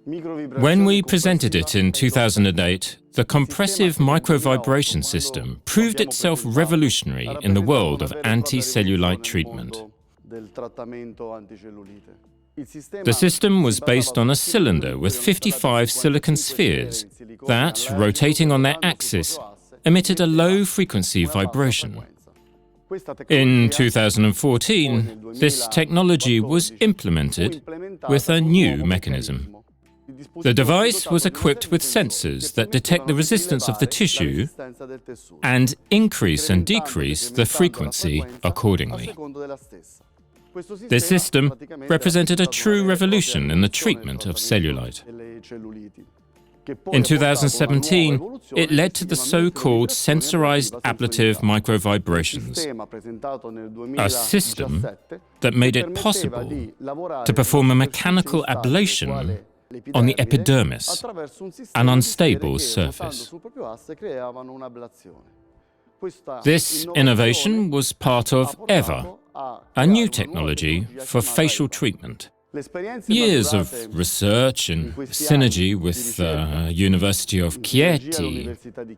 When we presented it in 2008, the compressive microvibration system proved itself revolutionary in the world of anti-cellulite treatment. The system was based on a cylinder with 55 silicon spheres that, rotating on their axis, emitted a low-frequency vibration. In 2014, this technology was implemented with a new mechanism. The device was equipped with sensors that detect the resistance of the tissue and increase and decrease the frequency accordingly. This system represented a true revolution in the treatment of cellulite. In 2017, it led to the so-called sensorized ablative microvibrations, a system that made it possible to perform a mechanical ablation on the epidermis, an unstable surface. This innovation was part of EVA, a new technology for facial treatment. Years of research and synergy with the University of Chieti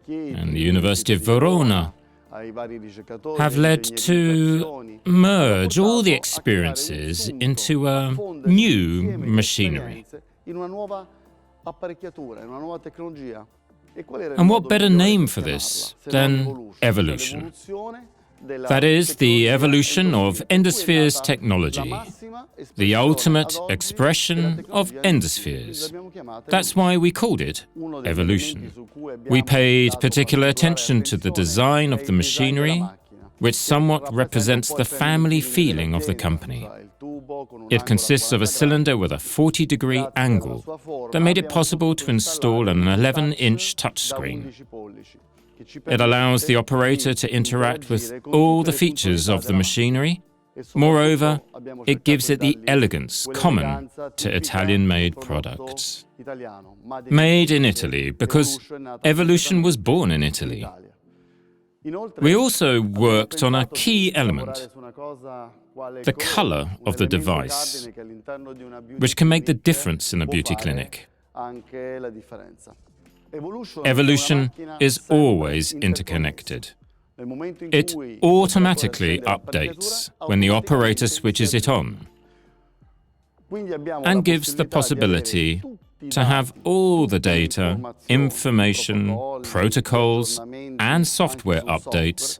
and the University of Verona have led to merge all the experiences into a new machinery. And what better name for this than evolution? That is, the evolution of Endospheres technology, the ultimate expression of Endospheres. That's why we called it evolution. We paid particular attention to the design of the machinery, which somewhat represents the family feeling of the company. It consists of a cylinder with a 40-degree angle that made it possible to install an 11-inch touchscreen. It allows the operator to interact with all the features of the machinery. Moreover, it gives it the elegance common to Italian-made products. Made in Italy, because evolution was born in Italy. We also worked on a key element, the color of the device, which can make the difference in a beauty clinic. Evolution is always interconnected. It automatically updates when the operator switches it on and gives the possibility to have all the data, information, protocols, and software updates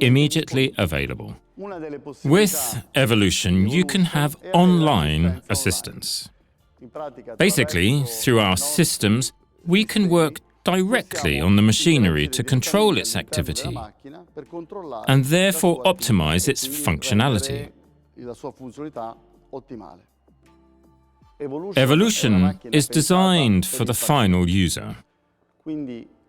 immediately available. With evolution, you can have online assistance. Basically, through our systems, we can work directly on the machinery to control its activity and therefore optimize its functionality. Evolution is designed for the final user.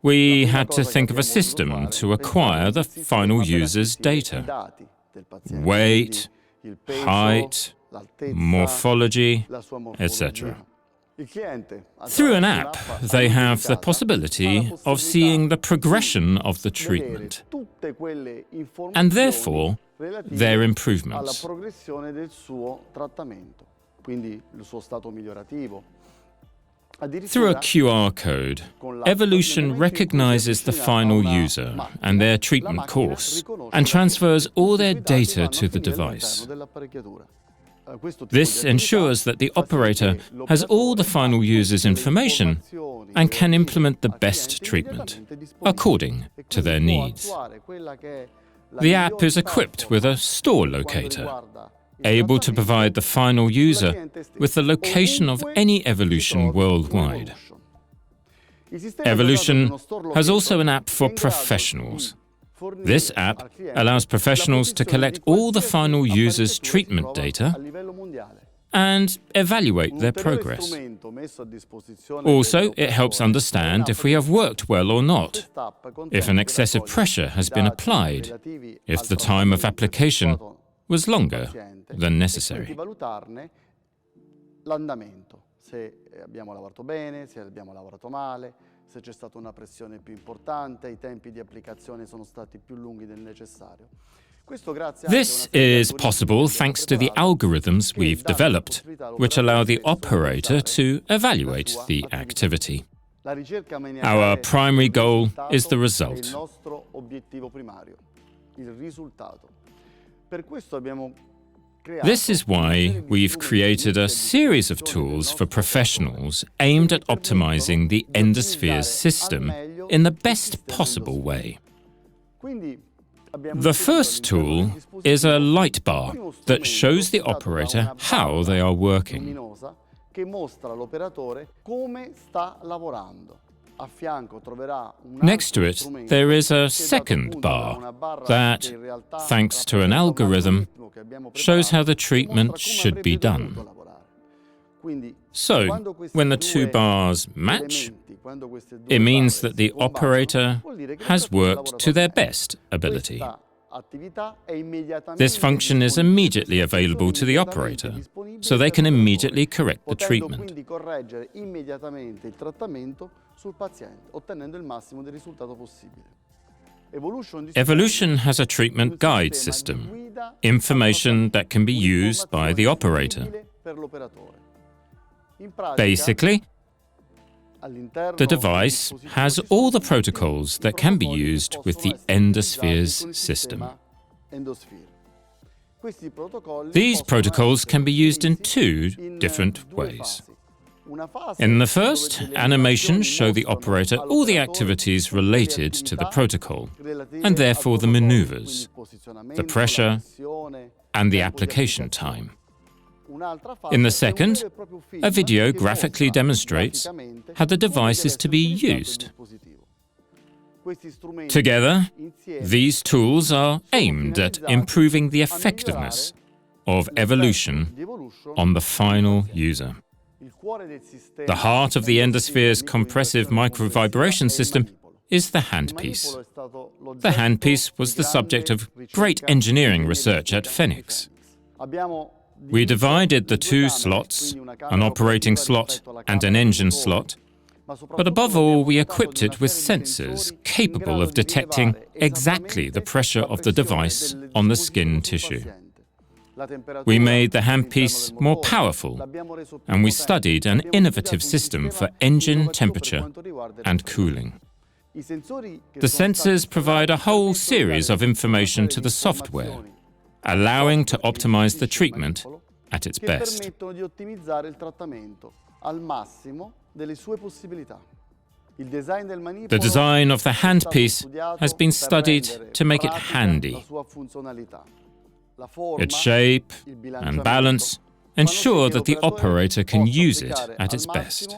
We had to think of a system to acquire the final user's data: weight, height, morphology, etc. Through an app, they have the possibility of seeing the progression of the treatment and therefore their improvements. Through a QR code, evolution recognizes the final user and their treatment course and transfers all their data to the device. This ensures that the operator has all the final user's information and can implement the best treatment according to their needs. The app is equipped with a store locator, able to provide the final user with the location of any evolution worldwide. Evolution has also an app for professionals. This app allows professionals to collect all the final user's treatment data and evaluate their progress. Also, it helps understand if we have worked well or not, if an excessive pressure has been applied, if the time of application was longer than necessary. Se c'è stata una pressione più importante, i tempi di applicazione sono stati più lunghi del necessario. This is possible thanks to the algorithms we've developed, which allow the operator to evaluate the activity. Our primary goal is the result. This is why we've created a series of tools for professionals aimed at optimizing the Endospheres system in the best possible way. The first tool is a light bar that shows the operator how they are working. Next to it, there is a second bar that, thanks to an algorithm, shows how the treatment should be done. So, when the two bars match, it means that the operator has worked to their best ability. This function is immediately available to the operator, so they can immediately correct the treatment. Evolution has a treatment guide system, information that can be used by the operator. Basically, the device has all the protocols that can be used with the Endospheres system. These protocols can be used in two different ways. In the first, animations show the operator all the activities related to the protocol, and therefore the maneuvers, the pressure, and the application time. In the second, a video graphically demonstrates how the device is to be used. Together, these tools are aimed at improving the effectiveness of evolution on the final user. The heart of the Endospheres compressive microvibration system is the handpiece. The handpiece was the subject of great engineering research at Fenix. We divided the two slots, an operating slot and an engine slot, but above all we equipped it with sensors capable of detecting exactly the pressure of the device on the skin tissue. We made the handpiece more powerful, and we studied an innovative system for engine temperature and cooling. The sensors provide a whole series of information to the software, allowing to optimize the treatment at its best. The design of the handpiece has been studied to make it handy. Its shape and balance ensure that the operator can use it at its best.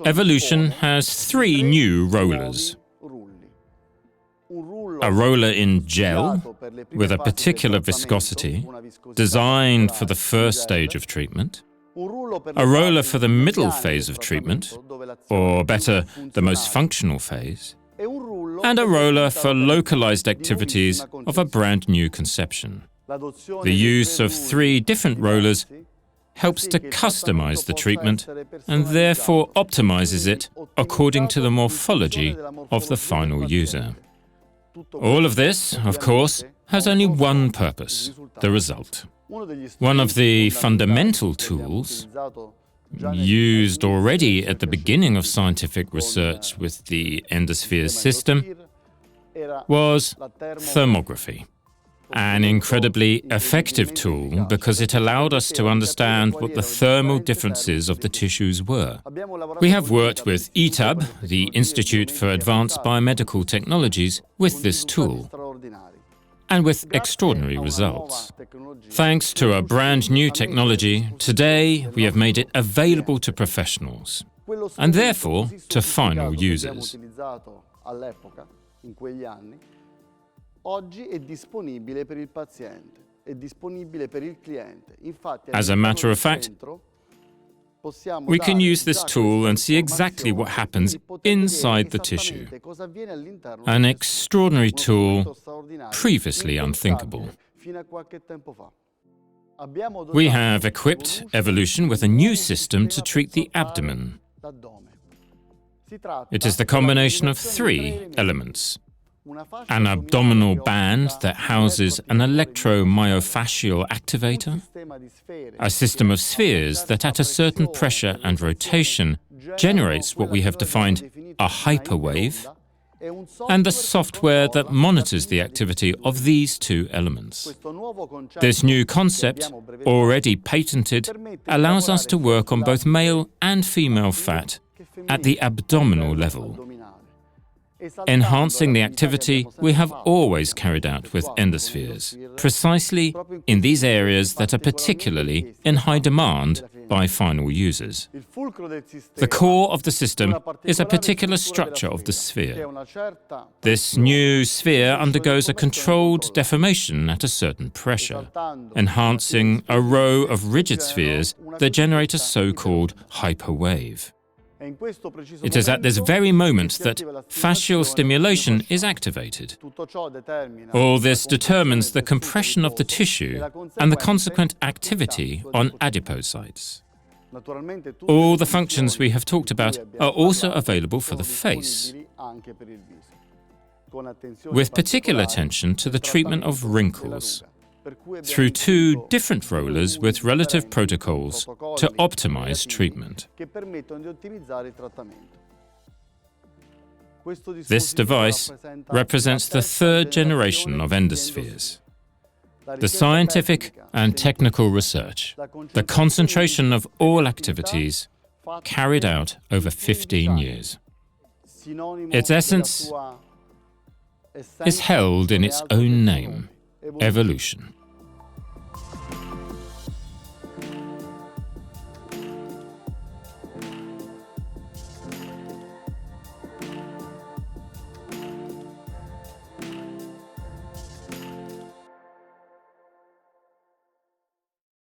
Evolution has three new rollers. A roller in gel with a particular viscosity, designed for the first stage of treatment, a roller for the middle phase of treatment, or better, the most functional phase, and a roller for localized activities of a brand new conception. The use of three different rollers helps to customize the treatment and therefore optimizes it according to the morphology of the final user. All of this, of course, has only one purpose: the result. One of the fundamental tools, used already at the beginning of scientific research with the Endospheres system, was thermography. An incredibly effective tool because it allowed us to understand what the thermal differences of the tissues were. We have worked with ITAB, the Institute for Advanced Biomedical Technologies, with this tool, and with extraordinary results. Thanks to a brand new technology, today we have made it available to professionals, and therefore to final users. As a matter of fact, we can use this tool and see exactly what happens inside the tissue. An extraordinary tool previously unthinkable. We have equipped Evolution with a new system to treat the abdomen. It is the combination of three elements: an abdominal band that houses an electromyofascial activator, a system of spheres that at a certain pressure and rotation generates what we have defined a hyperwave, and the software that monitors the activity of these two elements. This new concept, already patented, allows us to work on both male and female fat at the abdominal level, enhancing the activity we have always carried out with endospheres, precisely in these areas that are particularly in high demand by final users. The core of the system is a particular structure of the sphere. This new sphere undergoes a controlled deformation at a certain pressure, enhancing a row of rigid spheres that generate a so-called hyperwave. It is at this very moment that fascial stimulation is activated. All this determines the compression of the tissue and the consequent activity on adipocytes. All the functions we have talked about are also available for the face, with particular attention to the treatment of wrinkles, through two different rollers with relative protocols to optimize treatment. This device represents the third generation of endospheres. The scientific and technical research, the concentration of all activities carried out over 15 years. Its essence is held in its own name: evolution.